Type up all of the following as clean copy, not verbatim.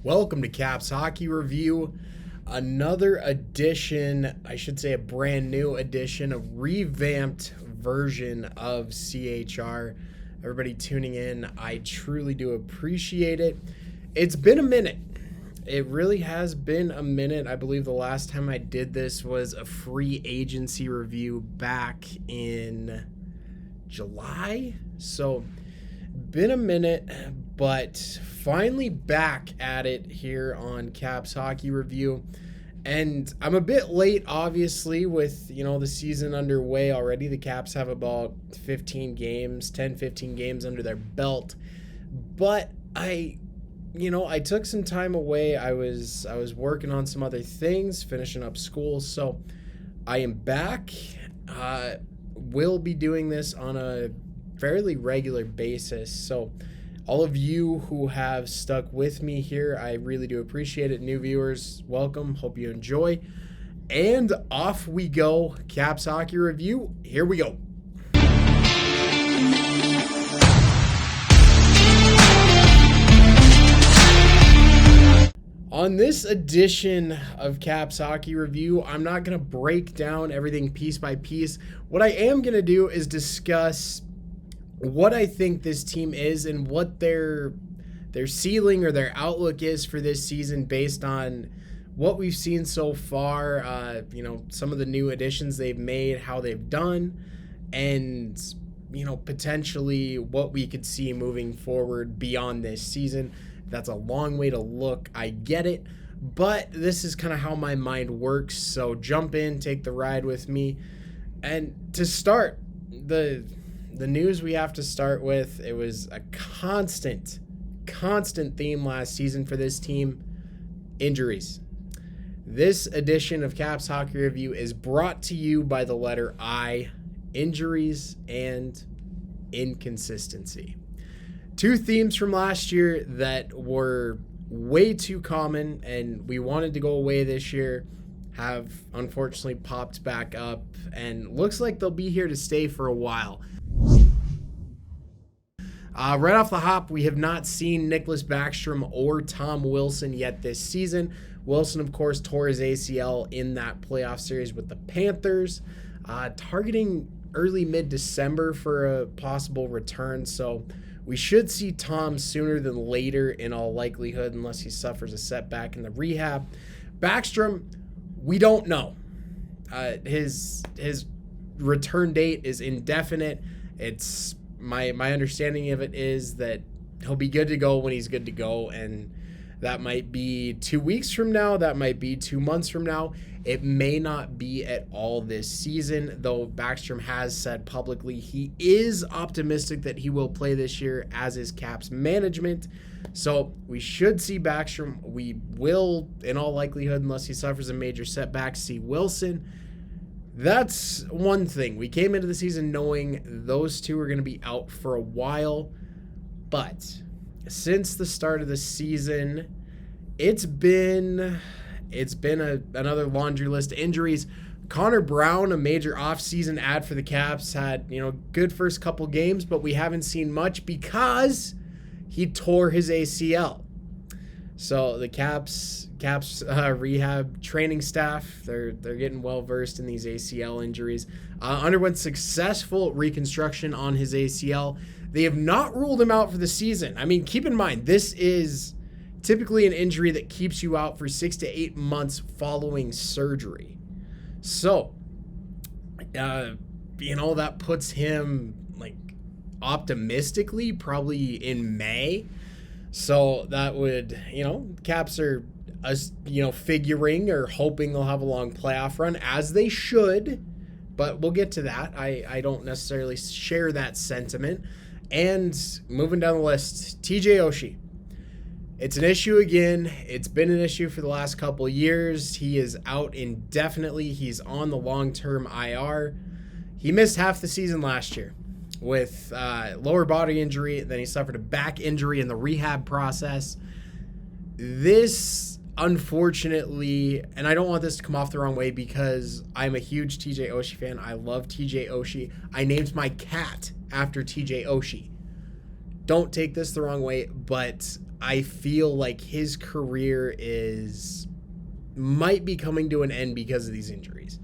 Welcome to Caps Hockey Review. Another edition, I should say a brand new edition, a revamped version of CHR. Everybody tuning in, I truly do appreciate it. It's been a minute. It really has been a minute. I believe the last time I did this was a free agency review back in July. So, been a minute, but finally back at it here on Caps Hockey Review. And I'm a bit late, obviously, with, the season underway already. The Caps have about 15 games under their belt. But I took some time away. I was working on some other things, finishing up school. So I am back. Will be doing this on a fairly regular basis. So all of you who have stuck with me here, I really do appreciate it. New viewers, welcome. Hope you enjoy. And off we go. Caps Hockey Review. Here we go. On this edition of Caps Hockey Review, I'm not going to break down everything piece by piece. What I am going to do is discuss what I think this team is and what their ceiling or their outlook is for this season based on what we've seen so far, some of the new additions they've made, how they've done, and, potentially what we could see moving forward beyond this season. That's a long way to look. I get it, but this is kind of how my mind works. So jump in, take the ride with me. And to start, the news we have to start with, it was a constant theme last season for this team: injuries. This edition of Caps Hockey Review is brought to you by the letter I: injuries and inconsistency. Two themes from last year that were way too common and we wanted to go away this year have unfortunately popped back up, and looks like they'll be here to stay for a while. Right off the hop, we have not seen Nicklas Backstrom or Tom Wilson yet this season. Wilson, of course, tore his ACL in that playoff series with the Panthers, targeting early mid-December for a possible return. So we should see Tom sooner than later in all likelihood, unless he suffers a setback in the rehab. Backstrom, we don't know. His return date is indefinite. It's my understanding of it is that he'll be good to go when he's good to go, and that might be 2 weeks from now, that might be 2 months from now. It may not be at all this season, though Backstrom has said publicly he is optimistic that he will play this year, as is Caps management. So we should see Backstrom. We will, in all likelihood, unless he suffers a major setback, see Wilson. That's one thing. We came into the season knowing those two are going to be out for a while, but since the start of the season, it's been another laundry list of injuries. Connor Brown, a major offseason ad for the Caps, had good first couple games, but we haven't seen much because he tore his ACL. So the Caps rehab training staff, they're getting well versed in these ACL injuries. Underwent successful reconstruction on his ACL. They have not ruled him out for the season. I mean, keep in mind, this is typically an injury that keeps you out for 6 to 8 months following surgery. So, that puts him optimistically probably in May. So that would, Caps are, figuring or hoping they'll have a long playoff run, as they should. But we'll get to that. I don't necessarily share that sentiment. And moving down the list, TJ Oshie. It's an issue again. It's been an issue for the last couple of years. He is out indefinitely. He's on the long-term IR. He missed half the season last year with lower body injury. Then he suffered a back injury in the rehab process. This, unfortunately, and I don't want this to come off the wrong way because I'm a huge TJ Oshie fan. I love TJ Oshie. I named my cat after TJ Oshie. Don't take this the wrong way, but I feel like his career might be coming to an end because of these injuries.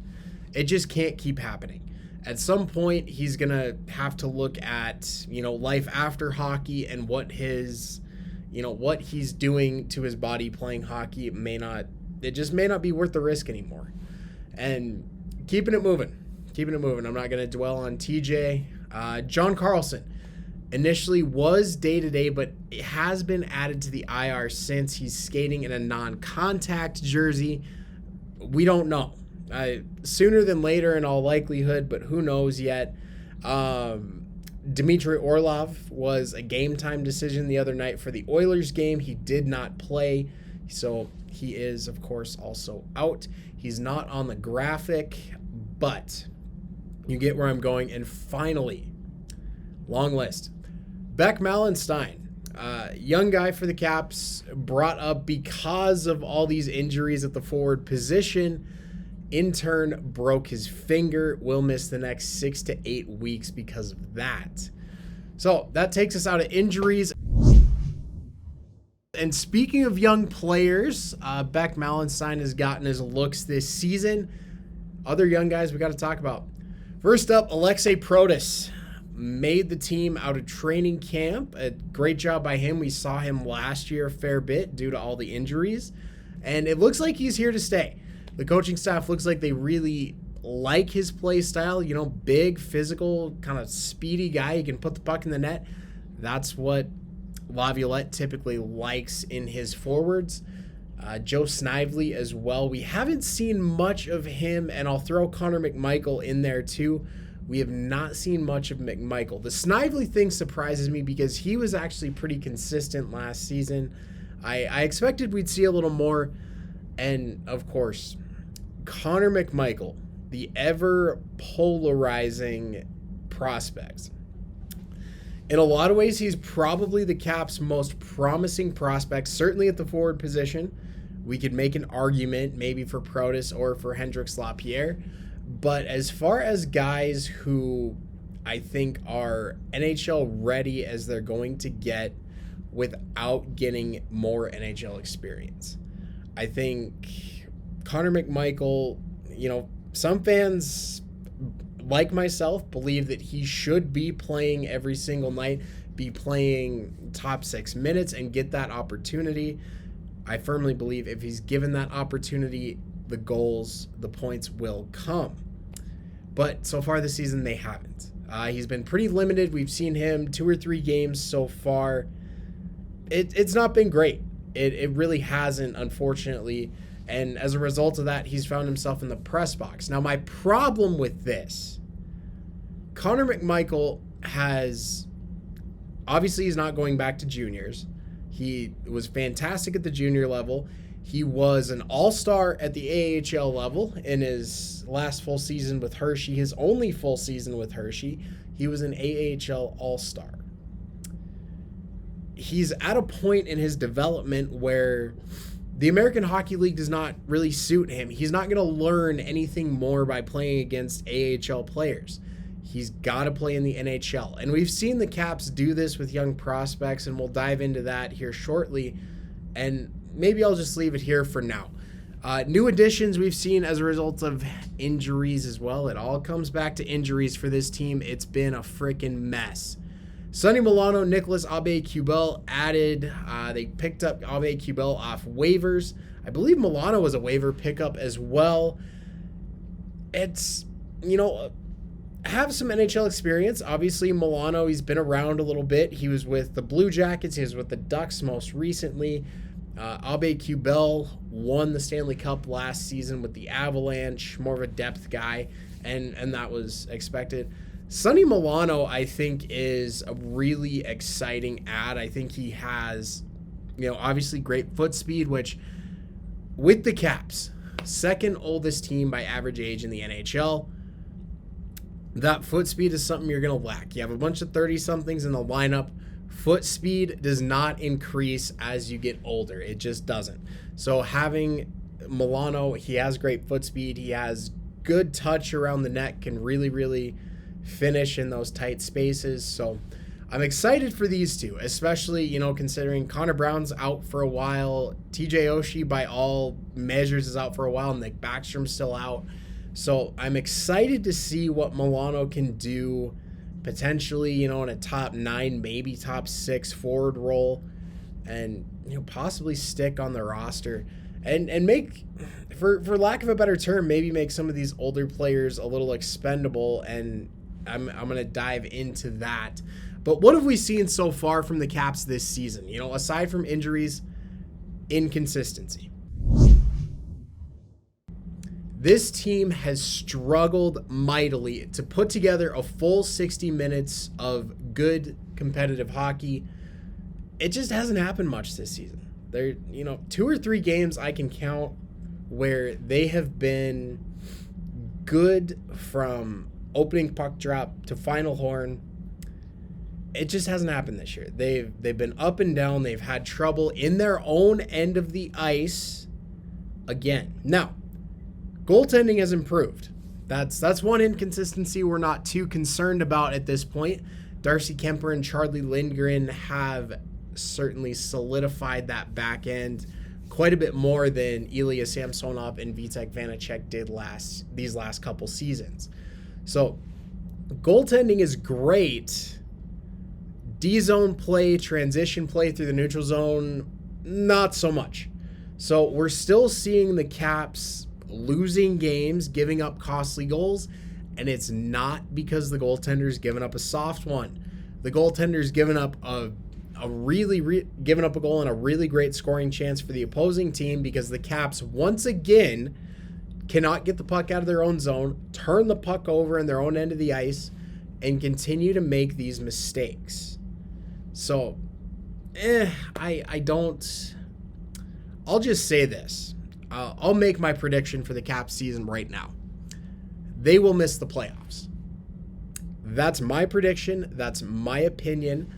It just can't keep happening. At some point, he's going to have to look at, life after hockey and what he's doing to his body playing hockey. It just may not be worth the risk anymore. And keeping it moving. I'm not going to dwell on TJ. John Carlson initially was day-to-day, but it has been added to the IR since. He's skating in a non-contact jersey. We don't know. Sooner than later in all likelihood, but who knows yet. Dmitry Orlov was a game-time decision the other night for the Oilers game. He did not play, so he is, of course, also out. He's not on the graphic, but you get where I'm going. And finally, long list, Beck Malenstein, young guy for the Caps, brought up because of all these injuries at the forward position. In turn, broke his finger, will miss the next 6 to 8 weeks because of that. So that takes us out of injuries. And speaking of young players, Beck Malenstein has gotten his looks this season. Other young guys we got to talk about. First up, Alexei Protas made the team out of training camp. A great job by him. We saw him last year a fair bit due to all the injuries. And it looks like he's here to stay. The coaching staff looks like they really like his play style. Big, physical, kind of speedy guy. He can put the puck in the net. That's what Laviolette typically likes in his forwards. Joe Snively as well. We haven't seen much of him, and I'll throw Connor McMichael in there too. We have not seen much of McMichael. The Snively thing surprises me because he was actually pretty consistent last season. I expected we'd see a little more. And, of course, Connor McMichael, the ever-polarizing prospect. In a lot of ways, he's probably the Caps' most promising prospect, certainly at the forward position. We could make an argument maybe for Protas or for Hendrix Lapierre. But as far as guys who I think are NHL ready as they're going to get without getting more NHL experience, I think Connor McMichael, some fans like myself believe that he should be playing every single night, be playing top 6 minutes and get that opportunity. I firmly believe if he's given that opportunity, the goals, the points will come. But so far this season, they haven't. He's been pretty limited. We've seen him 2 or 3 games so far. It's not been great. It really hasn't, unfortunately. And as a result of that, he's found himself in the press box. Now, my problem with this, Connor McMichael obviously he's not going back to juniors. He was fantastic at the junior level. He was an all-star at the AHL level in his last full season with Hershey. His only full season with Hershey, he was an AHL all-star. He's at a point in his development where the American Hockey League does not really suit him. He's not going to learn anything more by playing against AHL players. He's got to play in the NHL. And we've seen the Caps do this with young prospects, and we'll dive into that here shortly. And maybe I'll just leave it here for now. New additions we've seen as a result of injuries as well. It all comes back to injuries for this team. It's been a freaking mess. Sonny Milano, Nicholas Aube-Kubel added. They picked up Aube-Kubel off waivers. I believe Milano was a waiver pickup as well. It's, have some NHL experience. Obviously, Milano, he's been around a little bit. He was with the Blue Jackets. He was with the Ducks most recently. Aube-Kubel won the Stanley Cup last season with the Avalanche. More of a depth guy, and that was expected. Sonny Milano, I think, is a really exciting add. I think he has, obviously great foot speed, which with the Caps, second oldest team by average age in the NHL, that foot speed is something you're going to lack. You have a bunch of 30-somethings in the lineup. Foot speed does not increase as you get older. It just doesn't. So having Milano, he has great foot speed. He has good touch around the net, can really, really finish in those tight spaces. So I'm excited for these two, especially, considering Connor Brown's out for a while. TJ Oshie, by all measures, is out for a while, and Nick Backstrom's still out. So I'm excited to see what Milano can do, potentially, in a top 9, maybe top 6 forward role, and, possibly stick on the roster and make, for lack of a better term, maybe make some of these older players a little expendable, and I'm going to dive into that. But what have we seen so far from the Caps this season? Aside from injuries, inconsistency. This team has struggled mightily to put together a full 60 minutes of good competitive hockey. It just hasn't happened much this season. There, 2 or 3 games I can count where they have been good from opening puck drop to final horn. It just hasn't happened this year. They've been up and down. They've had trouble in their own end of the ice again. Now, goaltending has improved. That's one inconsistency we're not too concerned about at this point. Darcy Kemper and Charlie Lindgren have certainly solidified that back end quite a bit more than Ilya Samsonov and Vitek Vanacek did these last couple seasons. So goaltending is great. D-zone play, transition play through the neutral zone, not so much. So we're still seeing the Caps losing games, giving up costly goals, and it's not because the goaltender's given up a soft one. The goaltender's given up given up a goal and a really great scoring chance for the opposing team because the Caps once again cannot get the puck out of their own zone, turn the puck over in their own end of the ice, and continue to make these mistakes. So, I'll just say this. I'll make my prediction for the Caps season right now. They will miss the playoffs. That's my prediction. That's my opinion.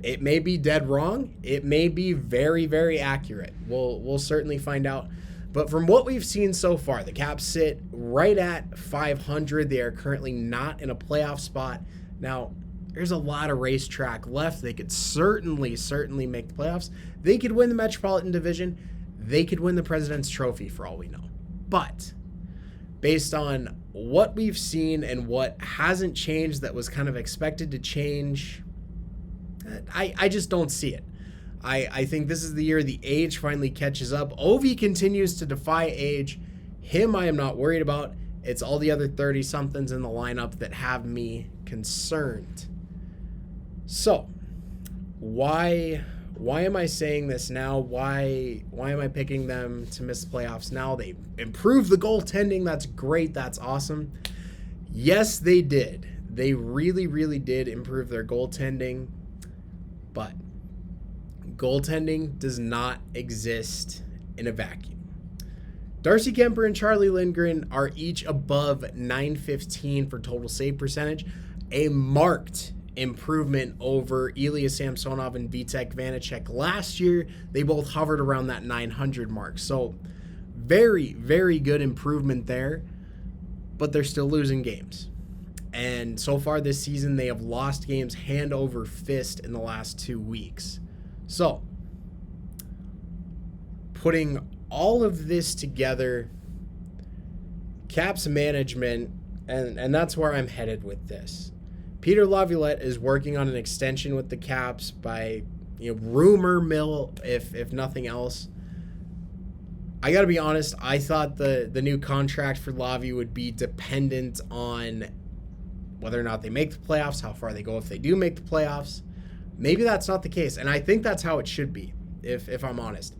It may be dead wrong. It may be very, very accurate. We'll certainly find out. But from what we've seen so far, the Caps sit right at 500. They are currently not in a playoff spot. Now, there's a lot of racetrack left. They could certainly make the playoffs. They could win the Metropolitan Division. They could win the President's Trophy for all we know. But based on what we've seen and what hasn't changed that was kind of expected to change, I just don't see it. I think this is the year the age finally catches up. Ovi continues to defy age. Him I am not worried about. It's all the other 30-somethings in the lineup that have me concerned. So, why am I saying this now? Why am I picking them to miss the playoffs now? They improved the goaltending. That's great. That's awesome. Yes, they did. They really, really did improve their goaltending. But goaltending does not exist in a vacuum. Darcy Kemper and Charlie Lindgren are each above .915 for total save percentage, a marked improvement over Ilya Samsonov and Vitek Vanacek last year. They both hovered around that 900 mark. So very, very good improvement there, but they're still losing games. And so far this season, they have lost games hand over fist in the last 2 weeks. So putting all of this together, Caps management, and that's where I'm headed with this. Peter Laviolette is working on an extension with the Caps by, rumor mill, if nothing else. I got to be honest, I thought the new contract for Lavi would be dependent on whether or not they make the playoffs, how far they go if they do make the playoffs. Maybe that's not the case, and I think that's how it should be, if I'm honest.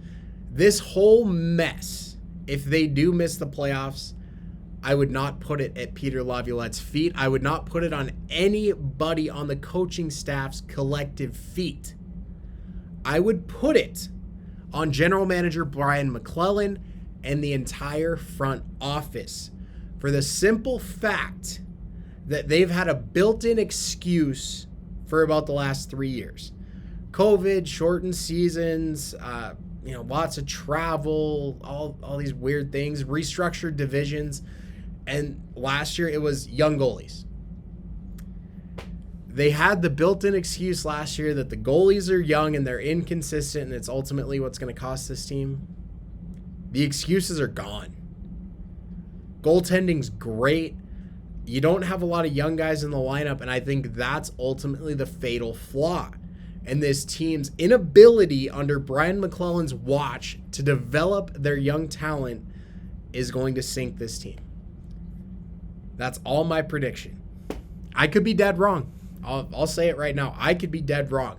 This whole mess, if they do miss the playoffs, I would not put it at Peter Laviolette's feet. I would not put it on anybody on the coaching staff's collective feet. I would put it on general manager Brian McClellan and the entire front office for the simple fact that they've had a built-in excuse for about the last 3 years. COVID, shortened seasons, lots of travel, all these weird things, restructured divisions. And last year it was young goalies. they had the built-in excuse last year that the goalies are young and they're inconsistent, and it's ultimately what's going to cost this team. The excuses are gone. Goaltending's great. You don't have a lot of young guys in the lineup, and I think that's ultimately the fatal flaw in this team's inability under Brian McClellan's watch to develop their young talent is going to sink this team. That's all my prediction. I could be dead wrong. I'll say it right now. I could be dead wrong.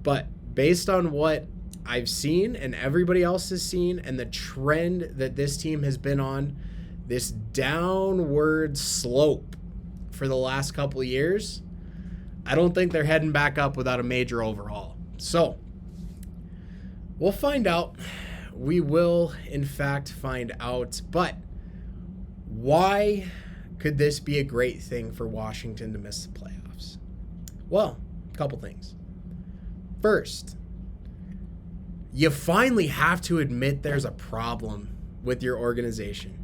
But based on what I've seen and everybody else has seen and the trend that this team has been on, this downward slope for the last couple of years, I don't think they're heading back up without a major overhaul. So we'll find out. We will, in fact, find out. But why could this be a great thing for Washington to miss the playoffs? Well, a couple things. First, you finally have to admit there's a problem with your organization.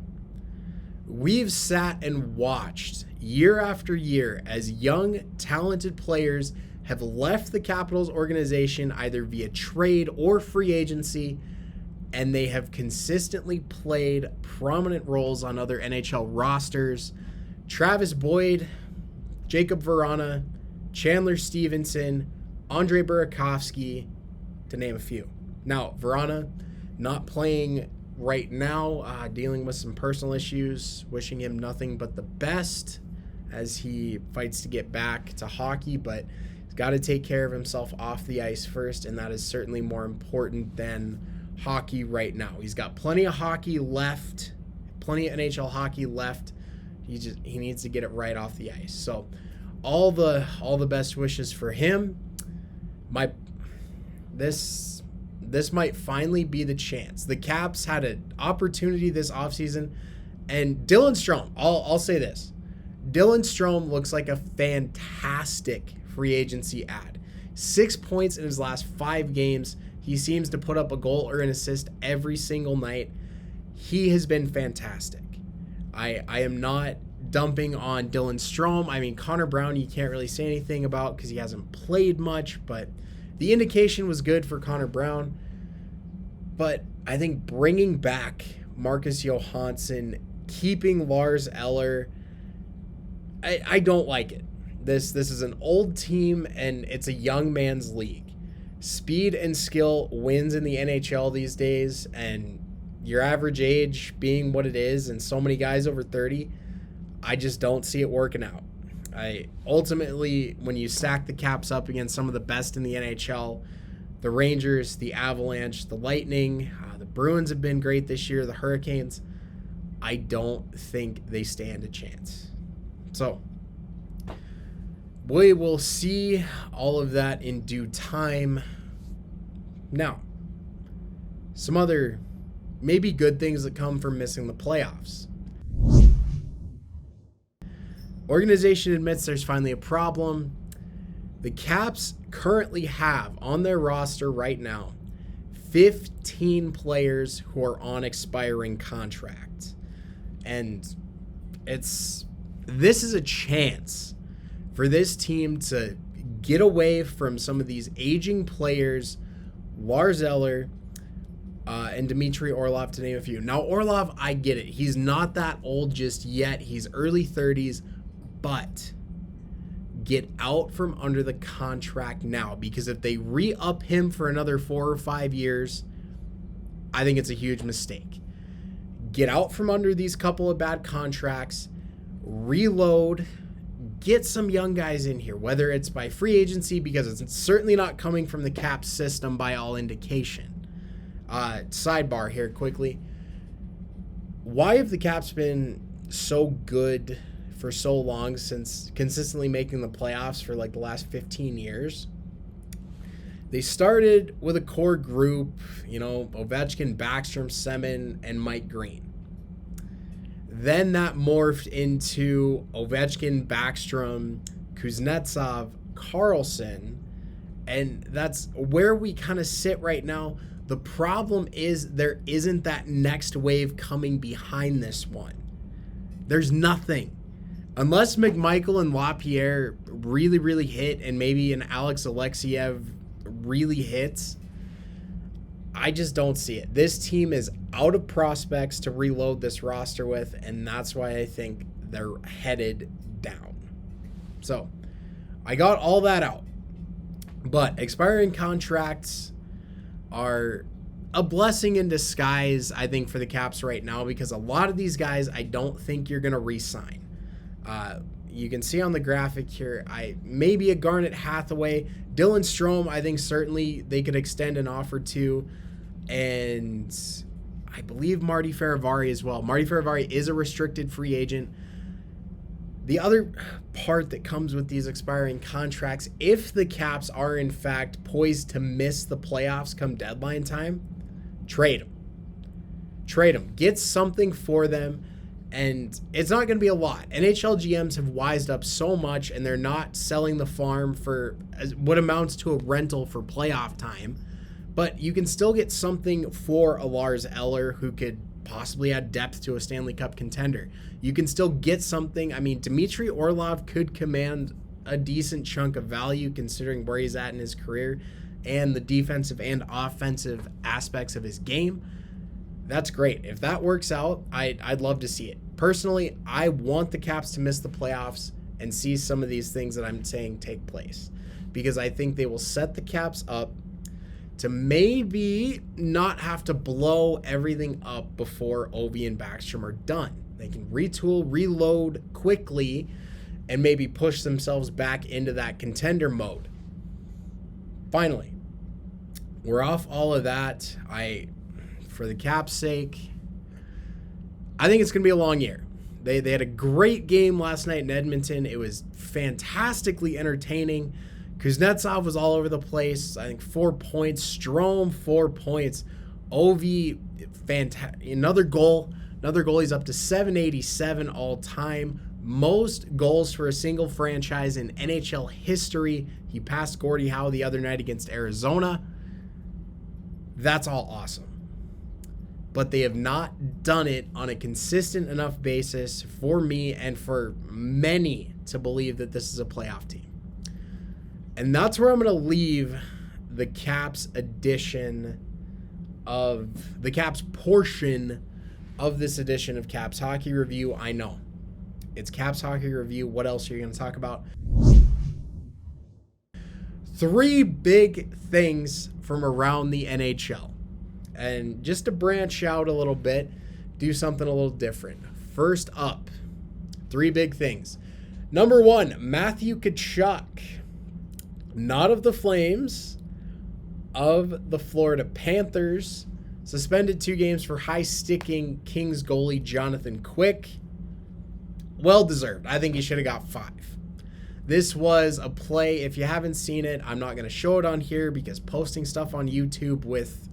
We've sat and watched year after year as young, talented players have left the Capitals organization either via trade or free agency, and they have consistently played prominent roles on other NHL rosters. Travis Boyd, Jacob Vrana, Chandler Stevenson, Andre Burakovsky, to name a few. Now, Vrana not playing right now, dealing with some personal issues, wishing him nothing but the best as he fights to get back to hockey, but he's got to take care of himself off the ice first, and that is certainly more important than hockey right now. He's got plenty of hockey left, plenty of NHL hockey left. He needs to get it right off the ice. So all the best wishes for him. This might finally be the chance. The Caps had an opportunity this offseason, and Dylan Strome, I'll say this. Dylan Strome looks like a fantastic free agency ad. 6 points in his last 5 games. He seems to put up a goal or an assist every single night. He has been fantastic. I am not dumping on Dylan Strome. I mean, Connor Brown, you can't really say anything about because he hasn't played much, but the indication was good for Connor Brown. But I think bringing back Marcus Johansson, keeping Lars Eller, I don't like it. This is an old team, and it's a young man's league. Speed and skill wins in the NHL these days, and your average age being what it is, and so many guys over 30, I just don't see it working out. Ultimately, when you stack the Caps up against some of the best in the NHL, the Rangers, the Avalanche, the Lightning, the Bruins have been great this year, the Hurricanes, I don't think they stand a chance. So we will see all of that in due time. Now, some other maybe good things that come from missing the playoffs. Organization admits there's finally a problem. The Caps currently have on their roster right now 15 players who are on expiring contracts. And this is a chance for this team to get away from some of these aging players, Lars Eller, and Dmitry Orlov, to name a few. Now, Orlov, I get it. He's not that old just yet. He's early 30s, but get out from under the contract now, because if they re-up him for another 4 or 5 years, I think it's a huge mistake. Get out from under these couple of bad contracts, reload, get some young guys in here, whether it's by free agency, because it's certainly not coming from the Caps system by all indication. Sidebar here quickly. Why have the Caps been so good for so long, since consistently making the playoffs for like the last 15 years? They started with a core group, Ovechkin, Backstrom, Semin, and Mike Green. Then that morphed into Ovechkin, Backstrom, Kuznetsov, Carlson, and that's where we kind of sit right now. The problem is there isn't that next wave coming behind this one. There's nothing. unless McMichael and LaPierre really, really hit and maybe an Alex Alexiev really hits, I just don't see it. This team is out of prospects to reload this roster with, and that's why I think they're headed down. So I got all that out. But expiring contracts are a blessing in disguise, I think, for the Caps right now, because a lot of these guys I don't think you're going to re-sign. You can see on the graphic here, maybe a Garnet Hathaway. Dylan Strome, I think certainly they could extend an offer to. And I believe Marty Farivari as well. Marty Farivari is a restricted free agent. The other part that comes with these expiring contracts, if the Caps are in fact poised to miss the playoffs come deadline time, trade them. Trade them. Get something for them. And it's not going to be a lot. NHL GMs have wised up so much, and they're not selling the farm for what amounts to a rental for playoff time. But you can still get something for a Lars Eller who could possibly add depth to a Stanley Cup contender. You can still get something. I mean, Dmitry Orlov could command a decent chunk of value considering where he's at in his career and the defensive and offensive aspects of his game. That's great. If that works out, I'd love to see it. Personally, I want the Caps to miss the playoffs and see some of these things that I'm saying take place, because I think they will set the Caps up to maybe not have to blow everything up before Ovi and Backstrom are done. They can retool, reload quickly, and maybe push themselves back into that contender mode. Finally, we're off all of that. For the Caps' sake, I think it's going to be a long year. They had a great game last night in Edmonton. It was fantastically entertaining. Kuznetsov was all over the place. I think 4 points. Strome, 4 points. Ovi, another goal. Another goal. He's up to 787 all time. Most goals for a single franchise in NHL history. He passed Gordie Howe the other night against Arizona. That's all awesome. But they have not done it on a consistent enough basis for me and for many to believe that this is a playoff team. And that's where I'm going to leave the Caps edition of the Caps portion of this edition of Caps Hockey Review. I know it's Caps Hockey Review. What else are you going to talk about? 3 big things from around the NHL. And just to branch out a little bit, do something a little different. First up, 3 big things. Number 1, Matthew Tkachuk. Not of the Flames, of the Florida Panthers. Suspended 2 games for high-sticking Kings goalie Jonathan Quick. Well deserved. I think he should have got 5. This was a play. If you haven't seen it, I'm not going to show it on here because posting stuff on YouTube with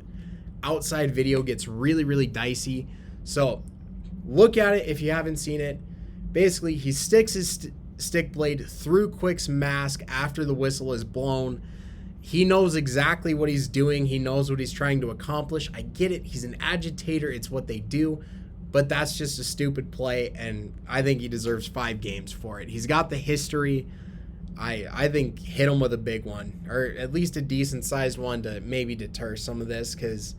outside video gets really, really dicey. So look at it if you haven't seen it. Basically, he sticks his stick blade through Quick's mask after the whistle is blown. He knows exactly what he's doing. He knows what he's trying to accomplish. I get it. He's an agitator. It's what they do. But that's just a stupid play, and I think he deserves 5 games for it. He's got the history. I think hit him with a big one, or at least a decent-sized one to maybe deter some of this, because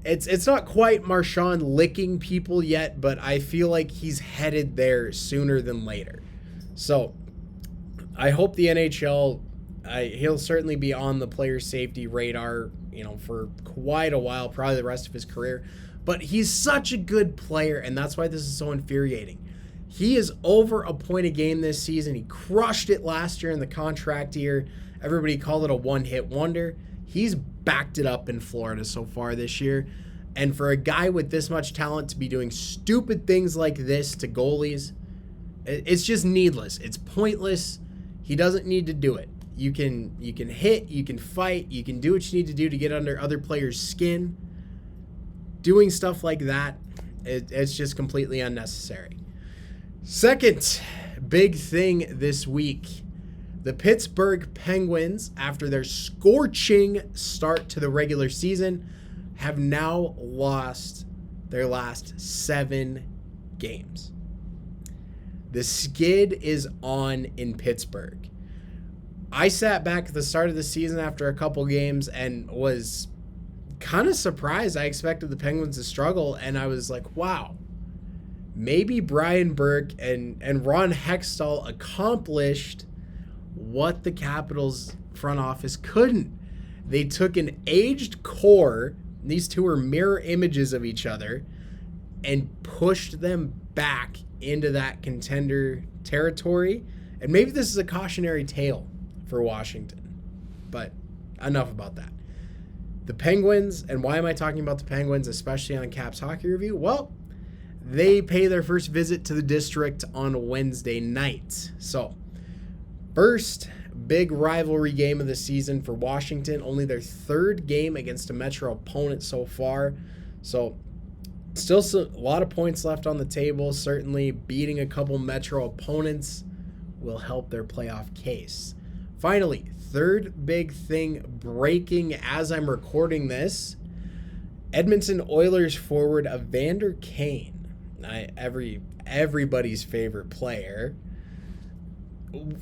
it's not quite Marchand licking people yet, but I feel like he's headed there sooner than later. So I hope the NHL, he'll certainly be on the player safety radar, for quite a while, probably the rest of his career. But he's such a good player, and that's why this is so infuriating. He is over a point a game this season. He crushed it last year in the contract year. Everybody called it a one-hit wonder. He's backed it up in Florida so far this year. And for a guy with this much talent to be doing stupid things like this to goalies, it's just needless. It's pointless. He doesn't need to do it. You can hit, you can fight, you can do what you need to do to get under other players' skin. Doing stuff like that, it's just completely unnecessary. Second big thing this week, the Pittsburgh Penguins, after their scorching start to the regular season, have now lost their last 7 games. The skid is on in Pittsburgh. I sat back at the start of the season after a couple games and was kind of surprised. I expected the Penguins to struggle, and I was like, wow, maybe Brian Burke and Ron Hextall accomplished what the Capitals front office couldn't. They took an aged core, these two are mirror images of each other, and pushed them back into that contender territory. And maybe this is a cautionary tale for Washington, but enough about that. The Penguins, and why am I talking about the Penguins, especially on Caps Hockey Review? Well, they pay their first visit to the district on Wednesday night. So, first big rivalry game of the season for Washington, only their third game against a Metro opponent so far. So, still a lot of points left on the table. Certainly beating a couple Metro opponents will help their playoff case. Finally, third big thing breaking as I'm recording this. Edmonton Oilers forward Evander Kane, everybody's favorite player.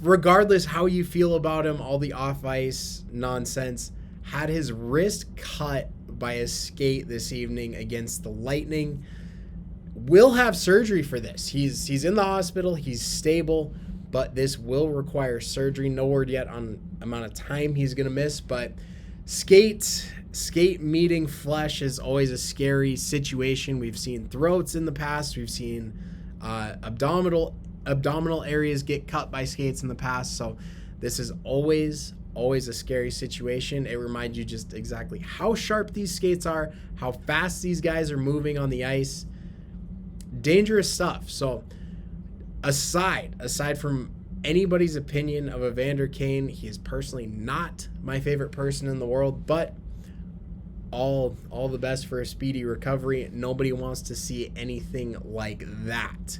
Regardless how you feel about him, all the off-ice nonsense, had his wrist cut by a skate this evening against the Lightning. Will have surgery for this. He's in the hospital. He's stable, but this will require surgery. No word yet on amount of time he's going to miss, but skate meeting flesh is always a scary situation. We've seen throats in the past. We've seen abdominal areas get cut by skates in the past. So this is always a scary situation. It reminds you just exactly how sharp these skates are, how fast these guys are moving on the ice. Dangerous stuff. So aside from anybody's opinion of Evander Kane, he is personally not my favorite person in the world, but all the best for a speedy recovery. Nobody wants to see anything like that.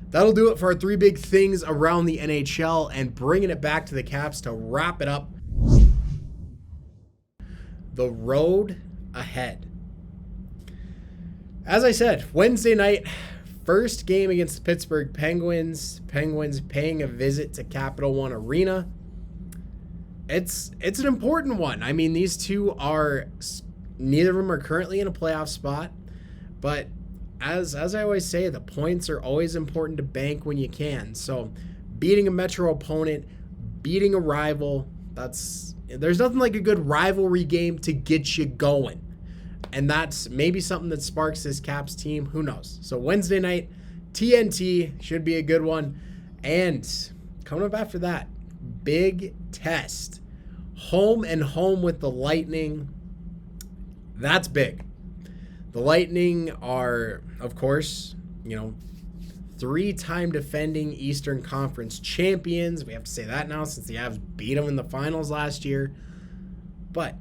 That'll do it for our three big things around the NHL, and bringing it back to the Caps to wrap it up. The road ahead. As I said, Wednesday night, first game against the Pittsburgh Penguins. Penguins paying a visit to Capital One Arena. It's an important one. I mean, these two are, neither of them are currently in a playoff spot, but as I always say, the points are always important to bank when you can. So beating a Metro opponent, beating a rival, there's nothing like a good rivalry game to get you going. And that's maybe something that sparks this Caps team. Who knows? So Wednesday night, TNT should be a good one. And coming up after that, big test. Home and home with the Lightning. That's big. The Lightning are, of course, 3-time defending Eastern Conference champions. We have to say that now since the Avs beat them in the finals last year. But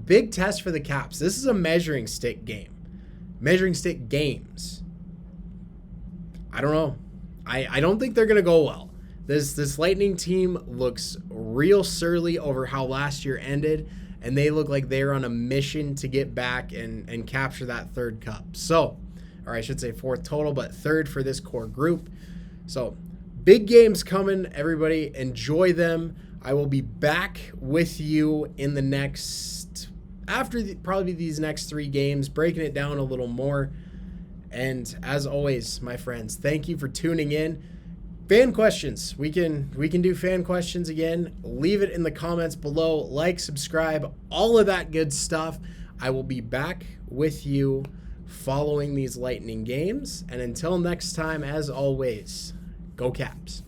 big test for the Caps. This is a measuring stick game. Measuring stick games. I don't know. I don't think they're going to go well. This Lightning team looks real surly over how last year ended, and they look like they're on a mission to get back and capture that third cup. So, or I should say fourth total, but third for this core group. So, big games coming, everybody. Enjoy them. I will be back with you in the next, probably these next 3 games, breaking it down a little more. And as always, my friends, thank you for tuning in. Fan questions. We can do fan questions again. Leave it in the comments below. Like, subscribe, all of that good stuff. I will be back with you following these Lightning games. And until next time, as always, go Caps.